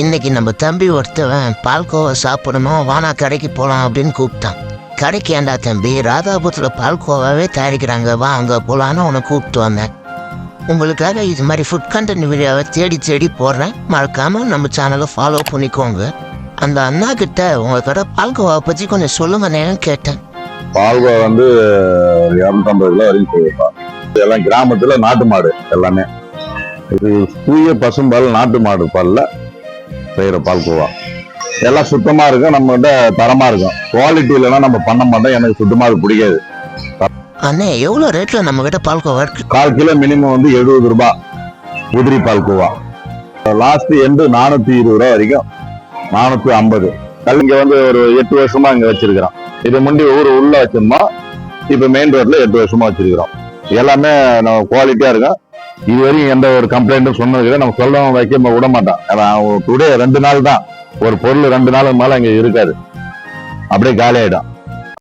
இன்னைக்கு நம்ம தம்பி ஒருத்தவன் பால்கோவா சாப்பிடணும் வானா கடைக்கு போகலாம் அப்படின்னு கூப்பிட்டான். கடைக்கு ஏண்டா தம்பி, ராதாபுரத்தில் பால்கோவாவே தயாரிக்கிறாங்க, வா அங்கே போகலான்னு உன்னை கூப்பிட்டு வந்தேன். உங்களுக்காக இது மாதிரி ஃபுட் கண்டென்ட் வீடியோவை தேடி தேடி போடுறேன். மறக்காமல் நம்ம சேனலை ஃபாலோ பண்ணிக்கோங்க. அந்த அண்ணா கிட்ட உங்கள் கடை பால்கோவாவை பற்றி கொஞ்சம் சொல்லுங்கண்ணே கேட்டேன். பால்கோவா வந்து 250 கிலோ வரைக்கும் செய்யப்பா. இதெல்லாம் கிராமத்துல நாட்டு மாடு எல்லாமே. இது தூய பசும்பால் நாட்டு மாடு பால்ல செய்யற பால்கோவா. எல்லாம் சுத்தமா இருக்கும், நம்மகிட்ட தரமா இருக்கும். குவாலிட்டி இல்லைன்னா நம்ம பண்ண மாட்டோம். எனக்கு சுத்தமா அது பிடிக்காது. அண்ணே எவ்வளோ ரேட்ல நம்ம கிட்ட பால்கோவா இருக்கு? 1/4 கிலோ மினிமம் வந்து 70 ரூபாய் உதிரி பால்கோவா. லாஸ்ட் எண்டு 420 ரூபா வரைக்கும், 450. இங்க வந்து ஒரு 8 வருஷமா இங்க வச்சிருக்கிறோம். இது முன்னாடி ஊர் உள்ள வச்சிருந்தோம், இப்ப மெயின் ரோட்ல 8 வருஷமா வச்சிருக்கிறோம். எல்லாமே நம்ம குவாலிட்டியா இருக்கும். இது வரைக்கும் எந்த ஒரு கம்ப்ளைண்ட்டும் சொன்னது நம்ம சொல்லவும் வைக்க விட மாட்டோம். டுடே 2 நாள் தான் ஒரு பொருள், 2 நாளுக்கு மேல இங்க இருக்காது, அப்படியே காலி ஆயிடும்.